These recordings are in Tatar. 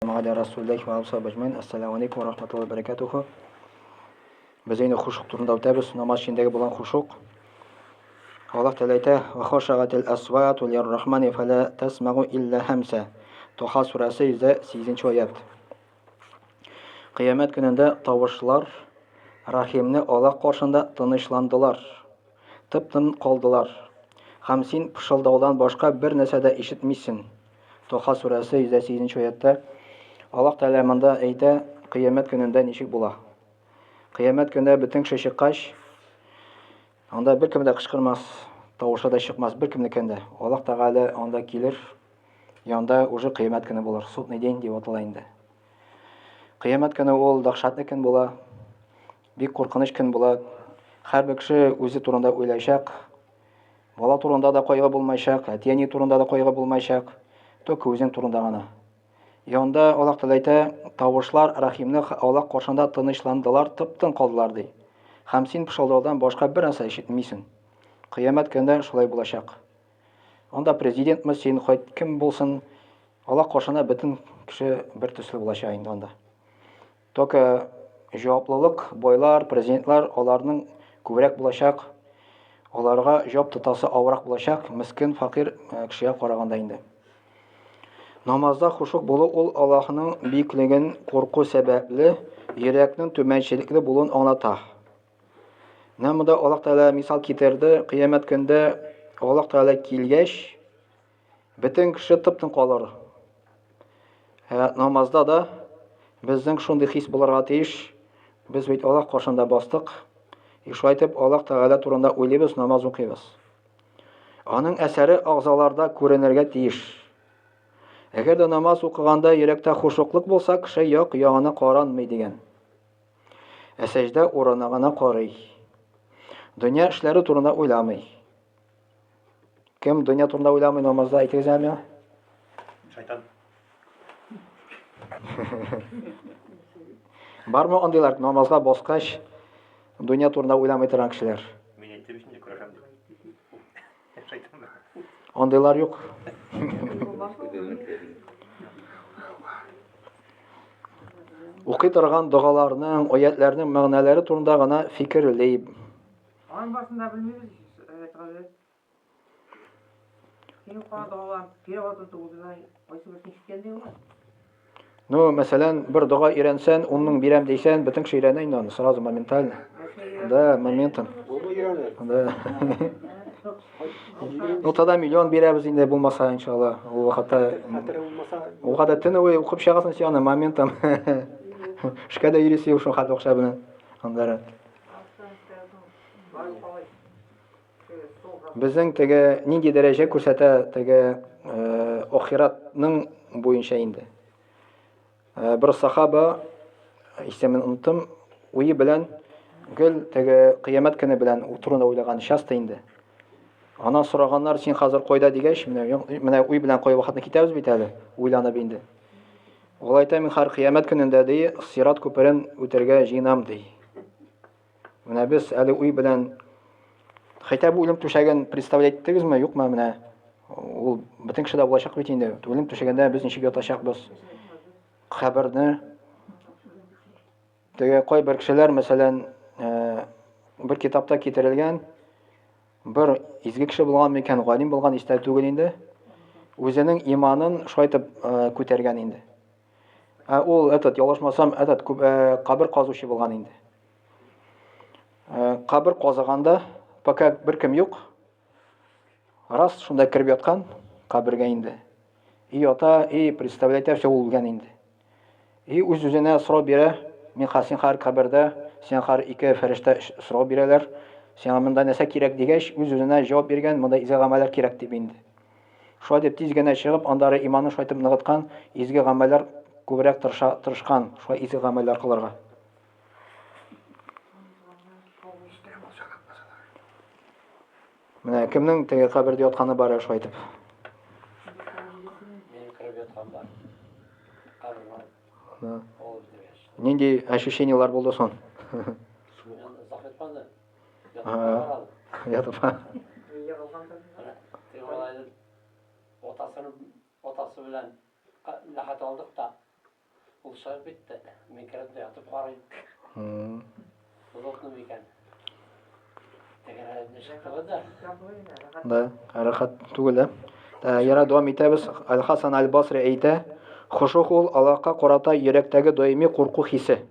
والسلام على رسول الله وعلى صحبه أجمعين. Assalamu alaikum wa rahmatullahi wa barakatuh. Biz yine huşuk turunda ötəbiz. Namaz içindəki bulan huşuk. Allah Teala aytə: "Və xaşəgatil əsvatu lir-rahmani fələ təsma'u illə hamsa." Toha surəsi 108-ci ayət. Kıyamet günündə tavışlar Rahimni Allah qarşısında tınışlandılar. Tıptın qaldılar. Hamsin pışıldaudan başqa bir nəsə də eşitmişsin. Toha surəsi 108-ci ayətdə Allah Teala mında aytə: Kıyamet günündə nişik buла. Kıyamet günündə bütün kişi çıqqaş, onda bir kim də qışqırmaz, tavışı da çıxmaz bir kimlikəndə. Allah Teala onda gelir, yanda уже kıyamet günü bulur. Судный день деп аталайынды. Kıyamet günü ol dahşatlı gün була, бик қорқыныч gün була. Һәр bir кеше үзе турында уйлайшак. Бала турында да кайгы булмайшак, әти-әни турында да кайгы булмайшак. Ток үзен турында гына. Янда Allah Teala aytә: "Тавышлар Рахимны Allah каршында тынычландылар, тыптын калдылар" ди. Һәм син пышылдаудан башка бер нәрсә ишетмисең. Кыямет көндә шулай булачак. Анда президентмы син кем булсын, Allah каршында бөтен кеше бер төсле булачак инде анда. Ток җаваплылык байлар, президентлар аларның күбрәк булачак. Аларга җавап тотасы авырак булачак, мискин, факир кешегә караганда инде. Намазда хушук булу ул Аллаһның биеклеген курку сәбәпле, йөрәкнең түмәнчелекле булуын аңлата. Намада Allah Teala мисал китерде, кыямет көндә Allah Teala килгәч, бөтен кеше тыптын калыр. Намазда да безнең шундый хис булырга тиеш. Без бит Аллаһ каршында бастык. Шулай итеп Allah Teala турында уйлыйбыз, намаз укыйбыз. Аның әсәре агъзаларда күренергә тиеш. Әгәр дә намаз укыганда йөрәктә хушуклык булса, кеше як-ягына каранмый дигән. Сәҗдә урынына гына карый. Дөнья эшләре турында уйламый. Кем дөнья турында уйламый намазда әйтегез әле? Шайтан. Бармы андыйлар намазга баскач дөнья турында уйламый торган кешеләр? Мин әйтеп ишенде күрәм. Шайтан. Андыйлар юк. Укый торган дугаларның, аятларның мәгънәләре турында гына фикерләй. Аның башында белмибез, әйтәләр. Син кадалар, перевод итүдә, кайсы бер ишеткәндә була. Ну, мәсәлән, бер дуга өйрәнсән, уның бирәм дисән, бөтен кеше өйрәнә инде аны, сразу моментально. Да, моментан. Да. Ну, тогда миллион бирәбез инде булмаса, иншалла. Ул вакытта төнне укып чыгасың син аны моментан. Шкада йөрисең шул хат акча белән. Андары. Безнең теге нинди дәрәҗә күрсәтә теге ахиратның буенча инде. Bir sahaba исемен онытым, уй белән гел теге кыямет көне белән турында уйлаган часто инде. Ана сораганнар, син хәзер кайда дигәч, менә уй белән кай вакытны китәбез бит әле, уйланып инде. Ул әйтә, мин һәр кыямет көнендә ди, сират күперен үтәргә җыенам ди. Менә без әле уй белән хәтта бу үлем түшәген представлять иттегезме, юкмы менә? Ул бөтен кешедә булачак бит инде. Үлем түшәгәндә без ничек ятачакбыз? Хәбәрне теге кай бер кешеләр, мәсәлән, бер китапта китерелгән, бер изге кеше булган микән, галим булган истә түгел инде. Үзенең иманын шайтып күтәргән инде. Ул ялгышмасам, кабер казучы булган инде. Кабер казаганда пока бер кем юк. Раз шунда киреп яткан кабергә инде. Ята, представляйте, все үлгән инде. Үз-үзенә сорау бирә, мин хәсин һәр кабердә, син һәр ике фәрештә сорау бирәләр. Сиңа монда нәрсә кирәк дигәч, үз-үзенә җавап биргән, монда изге гамәлләр кирәк дип инде. Шулай дип тиз генә чыгып, андары иманын шайтып ныгыткан, изге гамәлләр күбрәк тырышкан, шулай изге гамәлләр кылырга. Менә кемнең теге кабердә ятканы бар шулай дип. Мин киреп яткан бар. Каберне. Нинди ощущениялар булды сон? Захметмады. Ятып. Отасы белән ләхәт алдык та Улса битте. Мен керәмдә ятып карыйм. Булатны микән. Тегерә нишкәле дә. Да, рахат түгел. Яра дәвам итәбез. Аль-Хасан аль-Басри әйтә, хушук ул Аллаһка карата йөрәктәге даими курку хисе.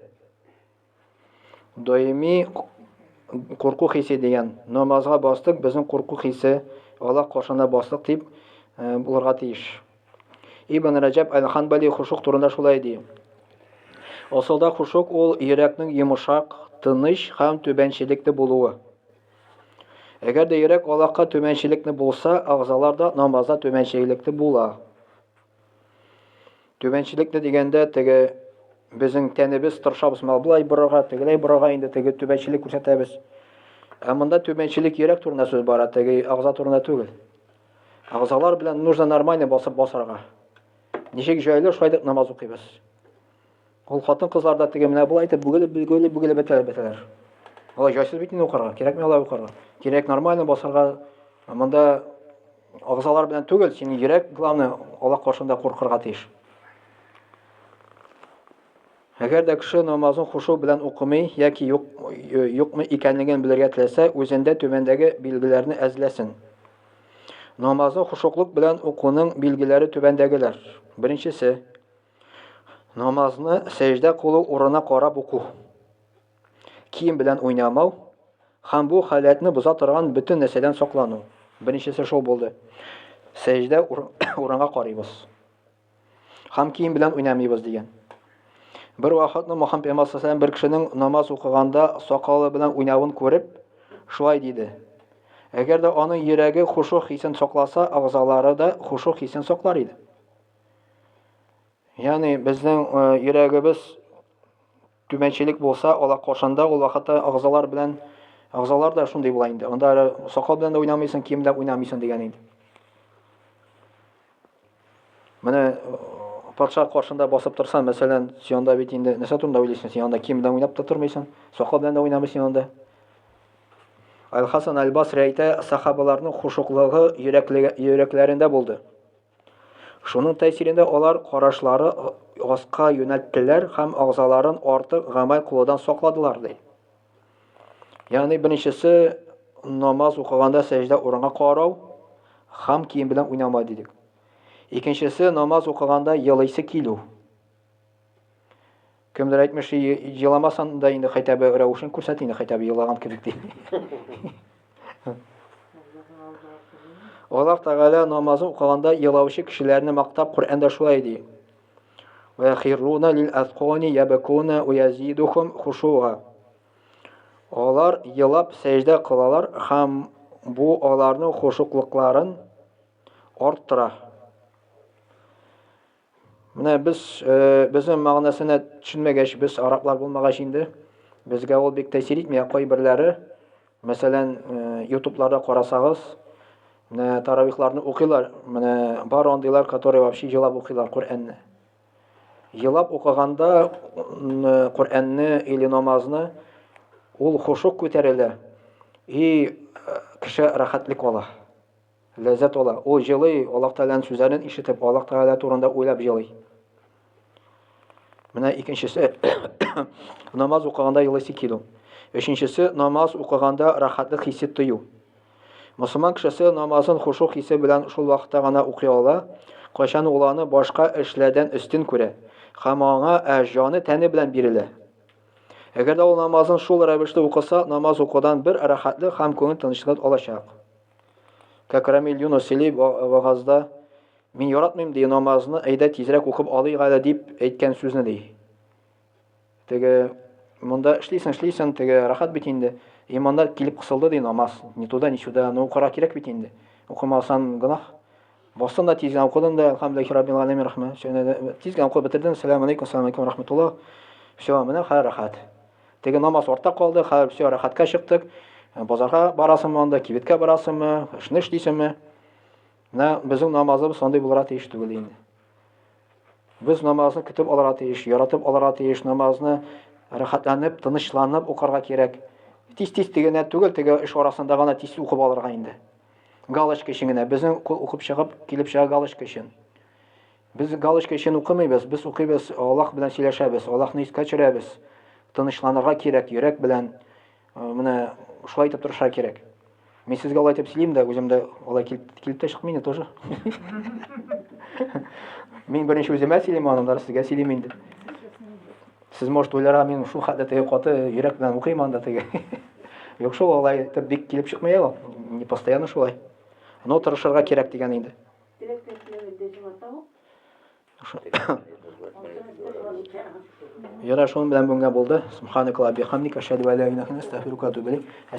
Даими курку хисе дигән. Намазга бастык, безнең курку хисе Аллаһ каршында бастык дип булырга тиеш. Ибн Раҗаб аль-Ханбали хушук турында шулай ди. Асылда хушук ул йөрәкнең йомшак, тыныч һәм түбәнчелекле булуы. Әгәр дә йөрәк Аллаһка түбәнчелекле булса, агъзалар да намазда түбәнчелекле була. Түбәнчелекле дигәндә теге безнең тәнебез тырышабыз, булай борырга, тегеләй борырга инде теге түбәнчелек күрсәтәбез. Ә монда түбәнчелек йөрәк турында сүз бара, теге агъза турында түгел. Агъзалар белән нужно нормально басарга. Ничек җайлы шулай дип намаз укыйбыз. Ул хатын-кызларда теге менә булай итеп бүгелеп бетәләр. Алай җайсыз бит инде укырга, кирәкми алай укырга. Кирәк нормально басарга. Монда агъзалар белән түгел, син йөрәк главное Аллаһ каршында куркырга тиеш. Әгәр дә кеше намазын хушу белән укымый яки юкмы икәнлеген белергә теләсә, үзендә түбәндәге билгеләрне әзләсен. Намазын хушуклык белән укуның билгеләре түбәндәгеләр. Беренчесе, намазны сәҗдә кылу урынына карап уку. Кием белән уйнамау һәм бу халәтне боза торган бөтен нәрсәдән саклану. Беренчесе шул булды. Сәҗдә урынга карыйбыз. Һәм кием белән уйнамыйбыз дигән. Бер вакытны Мөхәммәд пәйгамбәр саллаллаһу бер кешенең намаз укыганда сакалы белән уйнавын күреп, шулай диде. Әгәр дә аның йөрәге хушук хисен сакласа, агъзалары да хушук хисен саклар иде. Ягъни безнең йөрәгебез түбәнчелек булса, Аллаһ каршында ул вакытта агъзалар да шундый була инде. Анда сакал белән дә уйнамыйсың, кием белән уйнамыйсың дигән инде. Менә патша каршында басып торсан, мәсәлән, сионда бит инде нәрсә турында уйлыйсың? Син анда кием белән уйнап та тормыйсың, сакал белән дә уйнамыйсың анда. Аль-Хасан аль-Басри әйтә, сахабаларның хушуклыгы йөрәкләрендә булды. Шуның тәэсирендә алар карашлары аска юнәлттеләр һәм агъзаларын артык гамәл кылудан сакладылар ди. Ягъни беренчесе намаз укыганда сәҗдә урынга карау һәм кием белән уйнамау дидек. Икенчесе намаз укыганда елыйсы килү. Кемдер әйтмеш, еламасан да инде хәйтәбе рәвешен күрсәт инде хәйтәбе елаган кебек ди. Аллаһ Тәгалә намазын укыганда елаучы кешеләрне мактап Коръәндә шулай ди. Ва яхируна лил азқани ябкуна ва язидухум хушуга. Алар елап сәҗдә кылалар һәм бу аларның хушуклыкларын арттыра. Менә безнең мәгънәсенә төшенмәгәч, без араплар булмагач инде, безгә ул бик тәэсир итми, кайберләре, мәсәлән, YouTube'ларда карасагыз, менә таравихларны укыйлар, менә бар андыйлар, которые вообще елап укыйлар Коръәнне. Елап укыганда Коръәнне или намазны ул хушук күтәрелә. И кеше рәхәтлек ала. Ләззәт ала. Ул җылый, Аллаһ Тәгаләнең сүзләрен ишетеп, Аллаһ Тәгалә турында уйлап җылый. Менә икенчесе намаз укыганда елыйсы килү. Өченчесе намаз укыганда рәхәтлек хисе тою. Мөселман кешесе намазын хушук хисе белән шул вакытта гына укый ала, кайчан ул аны башка эшләрдән өстен күрә, һәм аңа җаны тәне белән бирелә. Әгәр дә ул намазын шул рәвештә укыса, намаз укудан бер рәхәтлек һәм күңел тынычлык алачак. Кәкрамил Юнусили вагазда мин яратмыйм ди намазны, әйдә тизрәк укып алыйк әле дип әйткән сүзне ди. Теге монда эшлисең, теге рәхәт бит инде. Имандар килеп кысылды ди намаз. Ни туда, ни сюда, но укыра кирәк бит инде. Укымасаң гынах. Бассын да тизгән укыдым да, алхамдулиллаһи раббил аламин рахмәт. Тизгән укып бетердем. Ассаламу алейкум рахматуллаһ. Всё, менә рәхәт. Теге намаз артта калды, хәзер всё рәхәткә чыктык. Базарга барасыңмы анда, кибеткә барасыңмы, эшне эшлисеңме? Менә безнең намазыбыз сондай булырга тиеш түгел инде. Без намазны көтеп алырга тиеш, яратып алырга тиеш, намазны рәхәтләнеп, тынычланып укырга кирәк. Тиз-тиз дигәнә түгел, теге эш арасында гына тиз укып алырга инде. Галочка өчен генә, безнең укып чыгып, килеп чыга галочка өчен. Biz галочка өчен укымыйбыз, без укыйбыз, Аллаһ белән сөйләшәбез, Аллаһны искә төшерәбез. Тынычланырга кирәк, йөрәк белән. Менә шулай итеп торырга кирәк. Мин сезгә алай итеп сөйлим дә, үзем дә алай килеп тә чыкмый инде тоже. Мин беренче үземә сөйлим, аннан сезгә сөйлим инде. Сез может уйларга мин шул хәтле теге каты йөрәк белән укыйм анда теге. Юк шул алай итеп бик килеп чыкмый ала. Не постоянно шулай. Но тырышырга кирәк дигән инде. Direkt etkilemedi cimata o. Яра шуның белән бүгенгә булды. Субханакалла бихамдик, ашһаду ан ла илаха илля анта, астагфирука ва атубу илейк.